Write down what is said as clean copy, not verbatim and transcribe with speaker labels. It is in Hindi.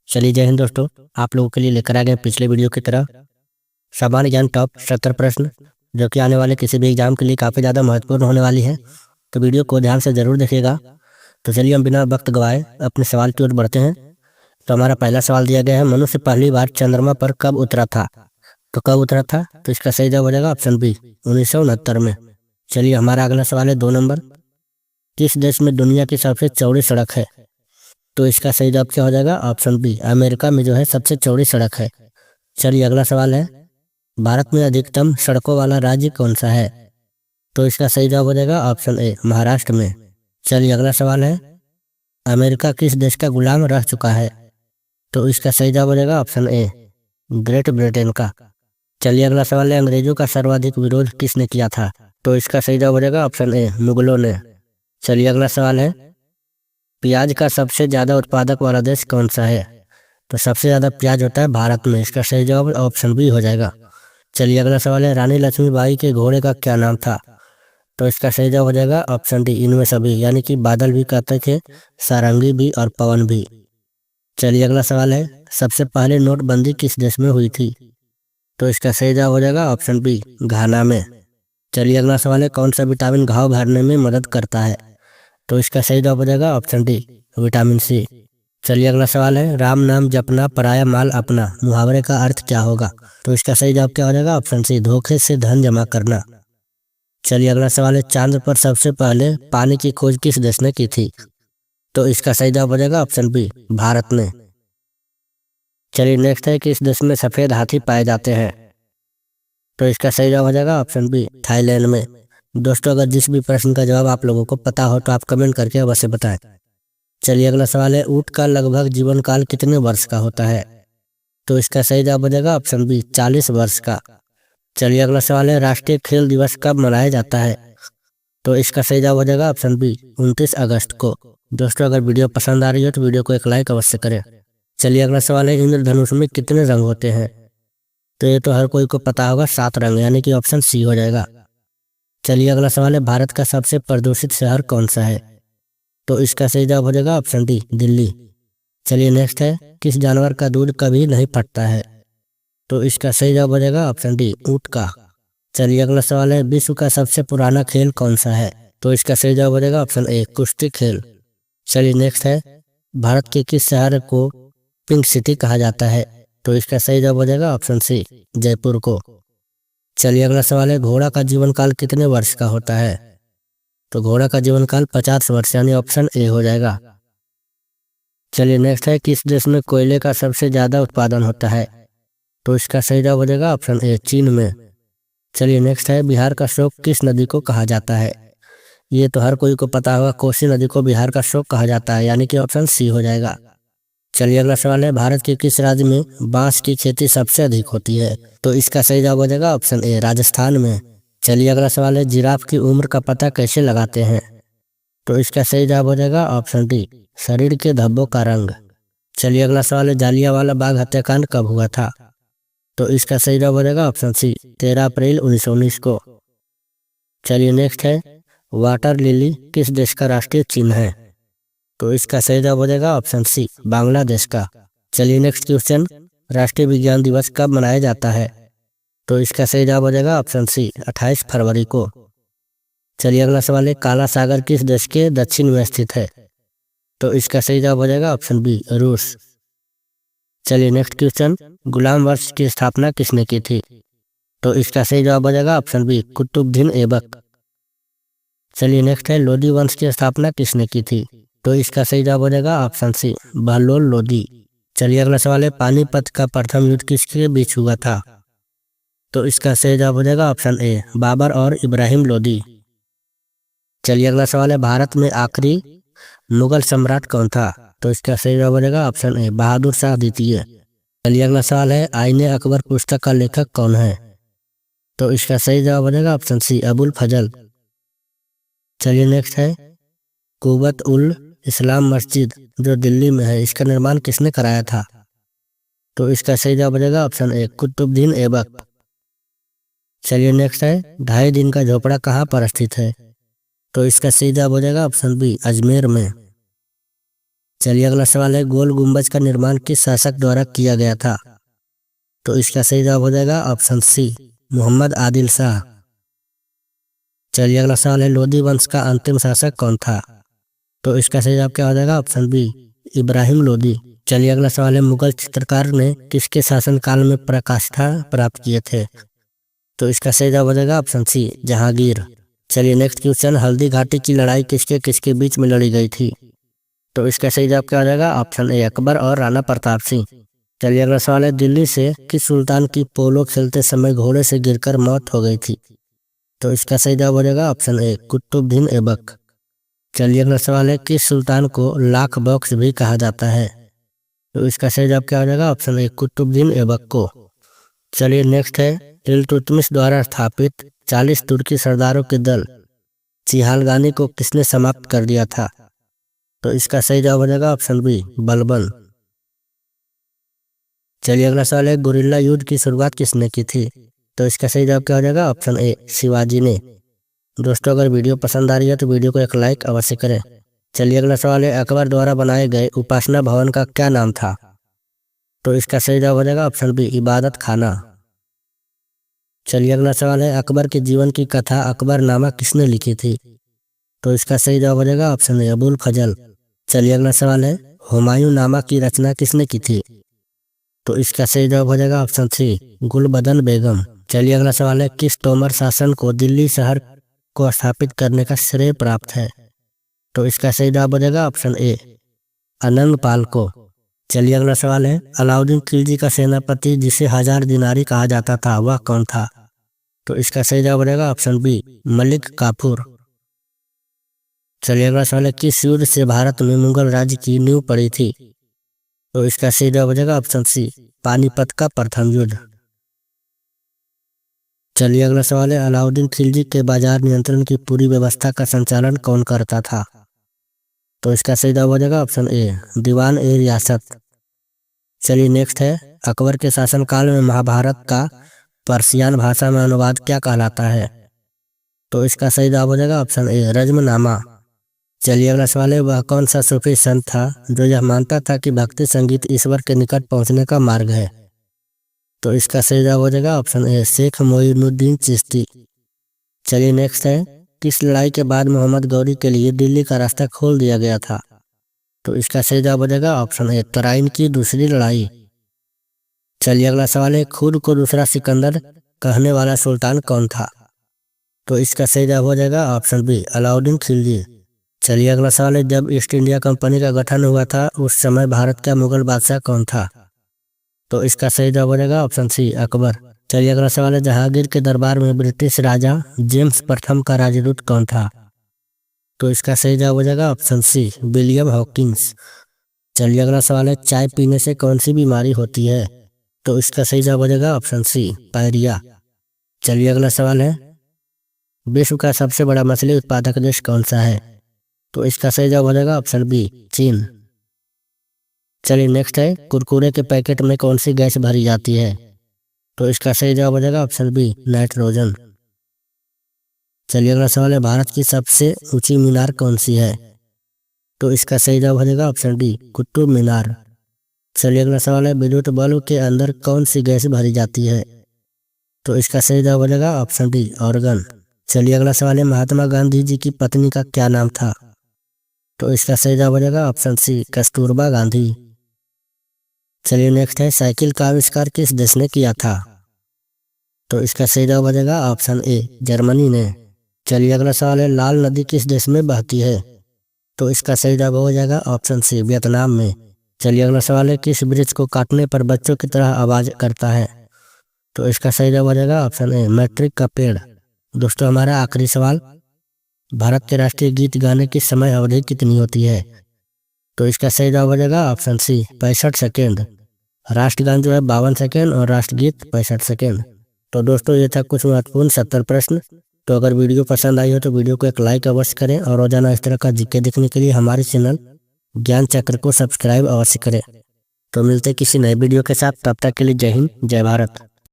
Speaker 1: चलिए जय हिंद दोस्तों, आप लोगों के लिए लेकर आ गए पिछले वीडियो की तरह सामान्य ज्ञान टॉप 70 प्रश्न, जो कि आने वाले किसी भी एग्जाम के लिए काफ़ी ज़्यादा महत्वपूर्ण होने वाली है। तो वीडियो को ध्यान से ज़रूर देखिएगा। तो चलिए हम बिना वक्त गवाए अपने सवाल की ओर बढ़ते हैं। तो हमारा पहला सवाल दिया गया है, मनुष्य पहली बार चंद्रमा पर कब उतरा था? तो कब उतरा था? तो इसका सही जवाब हो जाएगा ऑप्शन बी, 1969 में। चलिए हमारा अगला सवाल है 2 नंबर, किस देश में दुनिया की सबसे चौड़ी सड़क है? तो इसका सही जवाब क्या हो जाएगा? ऑप्शन बी, अमेरिका में जो है सबसे चौड़ी सड़क है। चलिए अगला सवाल है, भारत में अधिकतम सड़कों वाला राज्य कौन सा है? तो इसका सही जवाब हो जाएगा ऑप्शन ए, महाराष्ट्र में। चलिए अगला सवाल है, अमेरिका किस देश का गुलाम रह चुका है? तो इसका सही जवाब हो जाएगा ऑप्शन ए, ग्रेट ब्रिटेन का। चलिए अगला सवाल है, अंग्रेजों का सर्वाधिक विरोध किसने किया था? तो इसका सही जवाब हो जाएगा ऑप्शन ए, मुगलों ने। चलिए अगला सवाल है, प्याज का सबसे ज्यादा उत्पादक वाला देश कौन सा है? तो सबसे ज्यादा प्याज होता है भारत में। इसका सही जवाब ऑप्शन बी हो जाएगा। चलिए अगला सवाल है, रानी लक्ष्मीबाई के घोड़े का क्या नाम था? तो इसका सही जवाब हो जाएगा ऑप्शन डी, इनमें सभी, यानी कि बादल भी कहते थे, सारंगी भी और पवन भी। चलिए अगला सवाल है, सबसे पहले नोटबंदी किस देश में हुई थी? तो इसका सही जवाब हो जाएगा ऑप्शन बी, घाना में। चलिए अगला सवाल है, कौन सा विटामिन घाव भरने में मदद करता है? तो इसका सही जवाब हो जाएगा ऑप्शन डी, विटामिन सी। चलिए अगला सवाल है, राम नाम जपना पराया माल अपना मुहावरे का अर्थ क्या होगा? तो इसका सही जवाब क्या हो जाएगा? ऑप्शन सी, धोखे से धन जमा करना। चलिए अगला सवाल है, चांद पर सबसे पहले पानी की खोज किस देश ने की थी? तो इसका सही जवाब हो जाएगा ऑप्शन बी, भारत ने। चलिए नेक्स्ट है, किस देश में सफेद हाथी पाए जाते हैं? तो इसका सही जवाब हो जाएगा ऑप्शन बी, थाईलैंड में। दोस्तों, अगर जिस भी प्रश्न का जवाब आप लोगों को पता हो तो आप कमेंट करके अवश्य बताएं। चलिए अगला सवाल है, ऊंट का लगभग जीवन काल कितने वर्ष का होता है? तो इसका सही जवाब हो जाएगा ऑप्शन बी, 40 वर्ष का। चलिए अगला सवाल है, राष्ट्रीय खेल दिवस कब मनाया जाता है? तो इसका सही जवाब हो जाएगा ऑप्शन बी, 29 अगस्त को। दोस्तों, अगर वीडियो पसंद आ रही हो तो वीडियो को एक लाइक अवश्य करें। चलिए अगला सवाल है, इंद्रधनुष में कितने रंग होते हैं? तो ये तो हर कोई को पता होगा, 7 रंग, यानी कि ऑप्शन सी हो जाएगा। चलिए अगला सवाल है, भारत का सबसे प्रदूषित शहर कौन सा है? तो इसका सही जवाब हो जाएगा ऑप्शन डी, दिल्ली। चलिए नेक्स्ट है, किस जानवर का दूध कभी नहीं फटता है? तो इसका सही जवाब हो जाएगा ऑप्शन डी, ऊंट का। चलिए अगला सवाल है, विश्व का सबसे पुराना खेल कौन सा है? तो इसका सही जवाब हो जाएगा ऑप्शन ए, कुश्ती खेल। चलिए नेक्स्ट है, भारत के किस शहर को पिंक सिटी कहा जाता है? तो इसका सही जवाब हो जाएगा ऑप्शन सी, जयपुर को। चलिए अगला सवाल है, घोड़ा का जीवन काल कितने वर्ष का होता है? तो घोड़ा का जीवन काल 50 वर्ष, यानी ऑप्शन ए हो जाएगा। चलिए नेक्स्ट है, किस देश में कोयले का सबसे ज्यादा उत्पादन होता है? तो इसका सही जवाब हो जाएगा ऑप्शन ए, चीन में। चलिए नेक्स्ट है, बिहार का शोक किस नदी को कहा जाता है? ये तो हर कोई को पता होगा, कोसी नदी को बिहार का शोक कहा जाता है, यानी कि ऑप्शन सी हो जाएगा। चलिए अगला सवाल है, भारत के किस राज्य में बांस की खेती सबसे अधिक होती है? तो इसका सही जवाब हो जाएगा ऑप्शन ए, राजस्थान में। चलिए अगला सवाल है, जिराफ की उम्र का पता कैसे लगाते हैं? तो इसका सही जवाब हो जाएगा ऑप्शन डी, शरीर के धब्बों का रंग। चलिए अगला सवाल है, जालियांवाला बाग हत्याकांड कब हुआ था? तो इसका सही जवाब हो जाएगा ऑप्शन सी, 13 अप्रैल 1919 को। चलिए नेक्स्ट है, वाटर लिली किस देश का राष्ट्रीय चिन्ह है? तो इसका सही जवाब हो जाएगा ऑप्शन सी, बांग्लादेश का। चलिए नेक्स्ट क्वेश्चन, राष्ट्रीय विज्ञान दिवस कब मनाया जाता है? तो इसका सही जवाब हो जाएगा ऑप्शन सी, 28 फरवरी को। चलिए अगला सवाल है, काला सागर किस देश के दक्षिण में स्थित है? तो इसका सही जवाब हो जाएगा ऑप्शन बी, रूस। चलिए नेक्स्ट क्वेश्चन, गुलाम वंश की स्थापना किसने की थी? तो इसका सही जवाब हो जाएगा ऑप्शन बी, कुतुबुद्दीन ऐबक। चलिए नेक्स्ट है, लोदी वंश की स्थापना किसने की थी? तो इसका सही जवाब हो जाएगा ऑप्शन सी, बहलोल लोदी। चलिए अगला सवाल है, पानीपत का प्रथम युद्ध किसके बीच हुआ था? तो इसका सही जवाब हो जाएगा ऑप्शन ए, बाबर और इब्राहिम लोदी। चलिए अगला सवाल है, भारत में आखिरी मुगल सम्राट कौन था? तो इसका सही जवाब हो जाएगा ऑप्शन ए, बहादुर शाह द्वितीय। चलिए अगला सवाल है, आईने अकबर पुस्तक का लेखक कौन है? तो इसका सही जवाब हो जाएगा ऑप्शन सी, अबुल फजल। चलिए नेक्स्ट है, कुबत उल इस्लाम मस्जिद जो दिल्ली में है, इसका निर्माण किसने कराया था? तो इसका सही जवाब हो जाएगा ऑप्शन ए, कुतुबुद्दीन ऐबक। चलिए नेक्स्ट है, 2.5 दिन का झोपड़ा कहाँ पर स्थित है? तो इसका सही जवाब हो जाएगा ऑप्शन बी, अजमेर में। चलिए अगला सवाल है, गोल गुंबज का निर्माण किस शासक द्वारा किया गया था? तो इसका सही जवाब हो जाएगा ऑप्शन सी, मोहम्मद आदिल शाह। चलिए अगला सवाल है, लोधी वंश का अंतिम शासक कौन था? तो इसका सही जवाब क्या हो जाएगा? Option B, Ibrahim Lodi. चलिए अगला सवाल है, मुगल चित्रकार ने किसके शासनकाल में प्रकाष्ठा प्राप्त किए थे? तो इसका सही जवाब हो जाएगा ऑप्शन सी, जहांगीर। चलिए नेक्स्ट क्वेश्चन, हल्दी घाटी की लड़ाई किसके किसके बीच में लड़ी गई थी? तो इसका सही जवाब क्या हो जाएगा? ऑप्शन ए, अकबर और राणा प्रताप सिंह। चलिए अगला सवाल है, दिल्ली से किस सुल्तान की पोलो खेलते समय घोड़े से गिरकर मौत हो गई थी? तो इसका सही जवाब हो जाएगा ऑप्शन ए, कुतुबुद्दीन ऐबक। चलिए अगला सवाल है, किस सुल्तान को लाख बख्श भी कहा जाता है? तो इसका सही जवाब क्या हो जाएगा? ऑप्शन ए, कुतुबुद्दीन ऐबक को। चलिए नेक्स्ट है, इल्तुतमिश द्वारा स्थापित 40 तुर्की सरदारों के दल चिहालगानी को किसने समाप्त कर दिया था? तो इसका सही जवाब हो जाएगा ऑप्शन बी, बलबन। चलिए अगला सवाल है, गुरिल्ला युद्ध की शुरुआत किसने की थी? तो इसका सही जवाब क्या हो जाएगा? ऑप्शन ए, शिवाजी ने। दोस्तों अगर वीडियो पसंद आ रही है तो वीडियो को एक लाइक अवश्य करें। चलिए अगला सवाल है, अकबर द्वारा बनाए गए उपासना भवन का क्या नाम था? तो इसका सही जवाब हो जाएगा ऑप्शन बी, इबादत खाना। चलिए अगला सवाल है, अकबर के जीवन की कथा अकबरनामा किसने लिखी थी? तो इसका सही जवाब हो जाएगा ऑप्शन ए, अबुल फजल। चलिए अगला सवाल है, हुमायूं नामा की रचना किसने की थी? तो इसका सही जवाब हो जाएगा ऑप्शन सी, गुलबदन बेगम। चलिए अगला सवाल है, किस तोमर शासन को दिल्ली शहर को स्थापित करने का श्रेय प्राप्त है? तो इसका सही जवाब हो जाएगा ऑप्शन ए, अनंग पाल को। चलिए अगला सवाल है, अलाउद्दीन खिलजी का सेनापति जिसे 1000 दिनारी कहा जाता था वह कौन था? तो इसका सही जवाब हो जाएगा ऑप्शन बी, मलिक काफूर। चलिए अगला सवाल है, किस युद्ध से भारत में मुगल राज्य की नींव पड़ी थी? तो इसका सही जवाब हो जाएगा ऑप्शन सी, पानीपत का प्रथम युद्ध। चलिए अगला सवाल है, अलाउद्दीन खिलजी के बाजार नियंत्रण की पूरी व्यवस्था का संचालन कौन करता था? तो इसका सही जवाब हो जाएगा ऑप्शन ए, दीवान ए रियासत। चलिए नेक्स्ट है, अकबर के शासनकाल में महाभारत का पर्शियन भाषा में अनुवाद क्या कहलाता है? तो इसका सही जवाब हो जाएगा ऑप्शन ए, रज्मनामा। चलिए अगला सवाल है, वह कौन सा सूफी संत था जो यह मानता था कि भक्ति संगीत ईश्वर के निकट पहुंचने का मार्ग है? तो इसका सही जवाब हो जाएगा ऑप्शन ए, शेख मोइनुद्दीन चिश्ती। चलिए नेक्स्ट है, किस लड़ाई के बाद मोहम्मद गौरी के लिए दिल्ली का रास्ता खोल दिया गया था? तो इसका सही जवाब हो जाएगा ऑप्शन ए, तराइन की दूसरी लड़ाई। चलिए अगला सवाल है, खुद को दूसरा सिकंदर कहने वाला सुल्तान कौन था? तो इसका सही जवाब हो जाएगा ऑप्शन बी, अलाउद्दीन खिलजी। चलिए अगला सवाल है, जब ईस्ट इंडिया कंपनी का गठन हुआ था उस समय भारत का मुगल बादशाह कौन था? तो इसका सही जवाब हो जाएगा ऑप्शन सी, अकबर। चलिए अगला सवाल है, जहांगीर के दरबार में ब्रिटिश राजा जेम्स प्रथम का राजदूत कौन था? तो इसका सही जवाब हो जाएगा ऑप्शन सी, विलियम हॉकिंस। चलिए अगला सवाल है, चाय पीने से कौन सी बीमारी होती है? तो इसका सही जवाब हो जाएगा ऑप्शन सी, पायरिया। चलिए अगला सवाल है, विश्व का सबसे बड़ा मछली उत्पादक देश कौन सा है? तो इसका सही जवाब हो जाएगा ऑप्शन बी, चीन। चलिए नेक्स्ट है, कुरकुरे के पैकेट में कौन सी गैस भरी जाती है? तो इसका सही जवाब हो जाएगा ऑप्शन बी, नाइट्रोजन। चलिए अगला सवाल है, भारत की सबसे ऊंची मीनार कौन सी है? तो इसका सही जवाब हो जाएगा ऑप्शन डी, कुतुब मीनार। चलिए अगला सवाल है, विद्युत बल्ब के अंदर कौन सी गैस भरी जाती है? तो इसका सही जवाब हो जाएगा ऑप्शन डी, ऑर्गन। चलिए अगला सवाल है, महात्मा गांधी जी की पत्नी का क्या नाम था? तो इसका सही जवाब हो जाएगा ऑप्शन सी, कस्तूरबा गांधी। चलिए नेक्स्ट है, साइकिल का आविष्कार किस देश ने किया था? तो इसका सही जवाब हो जाएगा ऑप्शन ए, जर्मनी ने। चलिए अगला सवाल है, लाल नदी किस देश में बहती है? तो इसका सही जवाब हो जाएगा ऑप्शन सी, वियतनाम में। चलिए अगला सवाल है, किस वृक्ष को काटने पर बच्चों की तरह आवाज करता है? तो इसका सही जवाब हो जाएगा ऑप्शन ए, मैट्रिक का पेड़। दोस्तों हमारा आखिरी सवाल, भारत के राष्ट्रीय गीत गाने की समय अवधि कितनी होती है? तो इसका सही जवाब हो जाएगा ऑप्शन सी, 65 सेकेंड। राष्ट्रगान जो है 52 सेकेंड और राष्ट्रगीत 65 सेकेंड। तो दोस्तों ये था कुछ महत्वपूर्ण 70 प्रश्न। तो अगर वीडियो पसंद आई हो तो वीडियो को एक लाइक अवश्य करें और रोजाना इस तरह का जीके देखने के लिए हमारे चैनल ज्ञान चक्र को सब्सक्राइब अवश्य करें। तो मिलते किसी नए वीडियो के साथ, तब तक के लिए जय हिंद, जय भारत।